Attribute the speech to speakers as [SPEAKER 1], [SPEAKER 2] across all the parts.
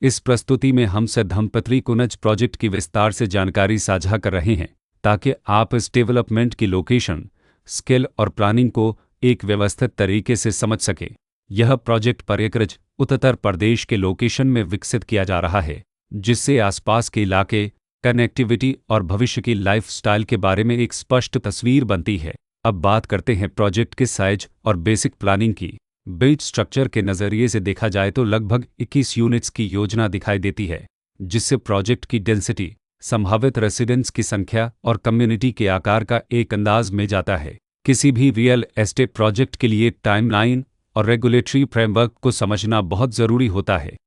[SPEAKER 1] इस प्रस्तुति में हम धम्पत्रि कुनज प्रोजेक्ट की विस्तार से जानकारी साझा कर रहे हैं ताकि आप इस डेवलपमेंट की लोकेशन, स्केल और प्लानिंग को एक व्यवस्थित तरीके से समझ सकें। यह प्रोजेक्ट प्रयागराज, उत्तर प्रदेश के लोकेशन में विकसित किया जा रहा है, जिससे आसपास के इलाके, कनेक्टिविटी और भविष्य की लाइफस्टाइल के बारे में एक स्पष्ट तस्वीर बनती है। अब बात करते हैं प्रोजेक्ट के साइज और बेसिक प्लानिंग की। बिल्ड स्ट्रक्चर के नज़रिए से देखा जाए तो लगभग 21 यूनिट्स की योजना दिखाई देती है, जिससे प्रोजेक्ट की डेंसिटी, संभावित रेसिडेंट्स की संख्या और कम्युनिटी के आकार का एक अंदाज मिल जाता है। किसी भी रियल एस्टेट प्रोजेक्ट के लिए टाइमलाइन और रेगुलेटरी फ्रेमवर्क को समझना बहुत ज़रूरी होता है।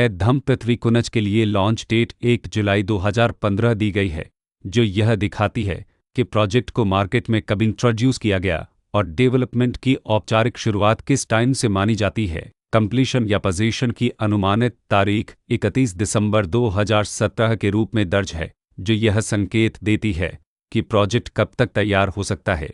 [SPEAKER 1] धम्पत्रि कुनज के लिए लॉन्च डेट 1 जुलाई 2015 दी गई है, जो यह दिखाती है कि प्रोजेक्ट को मार्केट में कब इंट्रोड्यूस किया गया और डेवलपमेंट की औपचारिक शुरुआत किस टाइम से मानी जाती है। कंप्लीशन या पोजीशन की अनुमानित तारीख 31 दिसंबर 2017 के रूप में दर्ज है, जो यह संकेत देती है कि प्रोजेक्ट कब तक तैयार हो सकता है।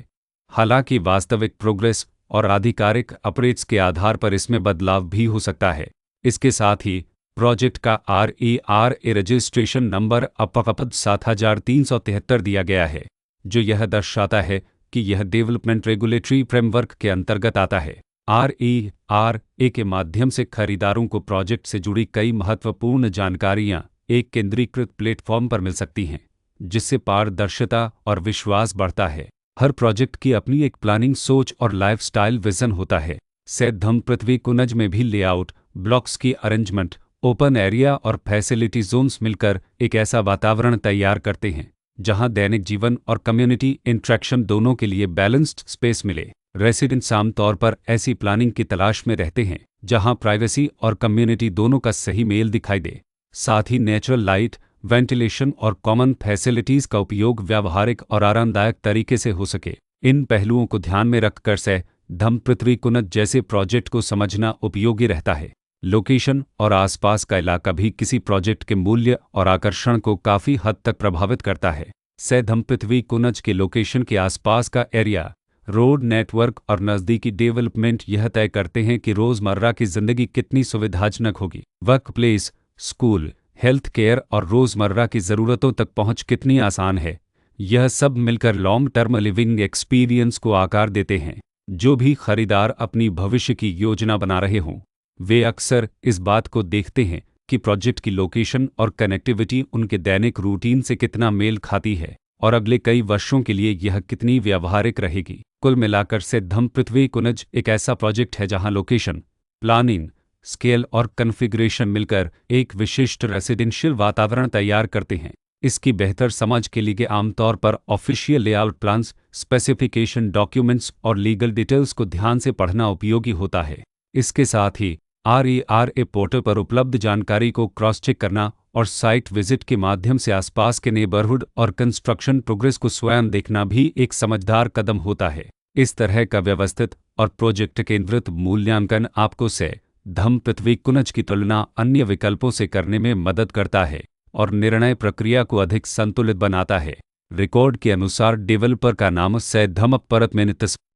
[SPEAKER 1] हालांकि वास्तविक प्रोग्रेस और आधिकारिक अपडेट्स के आधार पर इसमें बदलाव भी हो सकता है। इसके साथ ही प्रोजेक्ट का RERA रजिस्ट्रेशन नंबर अपकपद 7373 दिया गया है, जो यह दर्शाता है कि यह डेवलपमेंट रेगुलेटरी फ्रेमवर्क के अंतर्गत आता है। RERA के माध्यम से खरीदारों को प्रोजेक्ट से जुड़ी कई महत्वपूर्ण जानकारियां एक केंद्रीकृत प्लेटफॉर्म पर मिल सकती हैं, जिससे पारदर्शिता और विश्वास बढ़ता है। हर प्रोजेक्ट की अपनी एक प्लानिंग सोच और लाइफस्टाइल विजन होता है। धम्पत्रि कुनज में भी लेआउट, ब्लॉक्स की अरेंजमेंट, ओपन एरिया और फैसिलिटी जोन्स मिलकर एक ऐसा वातावरण तैयार करते हैं जहां दैनिक जीवन और कम्युनिटी इंट्रैक्शन दोनों के लिए बैलेंस्ड स्पेस मिले। रेसिडेंट्स आमतौर पर ऐसी प्लानिंग की तलाश में रहते हैं जहां प्राइवेसी और कम्युनिटी दोनों का सही मेल दिखाई दे। साथ ही नेचुरल लाइट, वेंटिलेशन और कॉमन फैसिलिटीज़ का उपयोग व्यावहारिक और आरामदायक तरीके से हो सके। इन पहलुओं को ध्यान में रखकर धम्पत्रि कुनज जैसे प्रोजेक्ट को समझना उपयोगी रहता है। लोकेशन और आसपास का इलाका भी किसी प्रोजेक्ट के मूल्य और आकर्षण को काफ़ी हद तक प्रभावित करता है। धम्पत्रि कुनज के लोकेशन के आसपास का एरिया, रोड नेटवर्क और नज़दीकी डेवलपमेंट यह तय करते हैं कि रोज़मर्रा की ज़िंदगी कितनी सुविधाजनक होगी। Work place, school, health care और रोज़मर्रा की ज़रूरतों तक पहुंच कितनी आसान है। यह सब मिलकर लॉन्ग टर्म लिविंग एक्सपीरियंस को आकार देते हैं। जो भी खरीदार अपनी भविष्य की योजना बना रहे हों, वे अक्सर इस बात को देखते हैं कि प्रोजेक्ट की लोकेशन और कनेक्टिविटी उनके दैनिक रूटीन से कितना मेल खाती है और अगले कई वर्षों के लिए यह कितनी व्यावहारिक रहेगी। कुल मिलाकर धम्पत्रि कुनज एक ऐसा प्रोजेक्ट है जहां लोकेशन, प्लानिंग, स्केल और कॉन्फ़िगरेशन मिलकर एक विशिष्ट रेसिडेंशियल वातावरण तैयार करते हैं। इसकी बेहतर समझ के लिए आमतौर पर official layout plans, specification documents और लीगल डिटेल्स को ध्यान से पढ़ना उपयोगी होता है। इसके साथ ही RERA पोर्टल पर उपलब्ध जानकारी को क्रॉस चेक करना और साइट विजिट के माध्यम से आसपास के नेबरहुड और कंस्ट्रक्शन प्रोग्रेस को स्वयं देखना भी एक समझदार कदम होता है। इस तरह का व्यवस्थित और प्रोजेक्ट केंद्रित मूल्यांकन आपको धम्पत्रि कुनज की तुलना अन्य विकल्पों से करने में मदद करता है और निर्णय प्रक्रिया को अधिक संतुलित बनाता है। रिकॉर्ड के अनुसार डेवलपर का नाम धम्पत्रि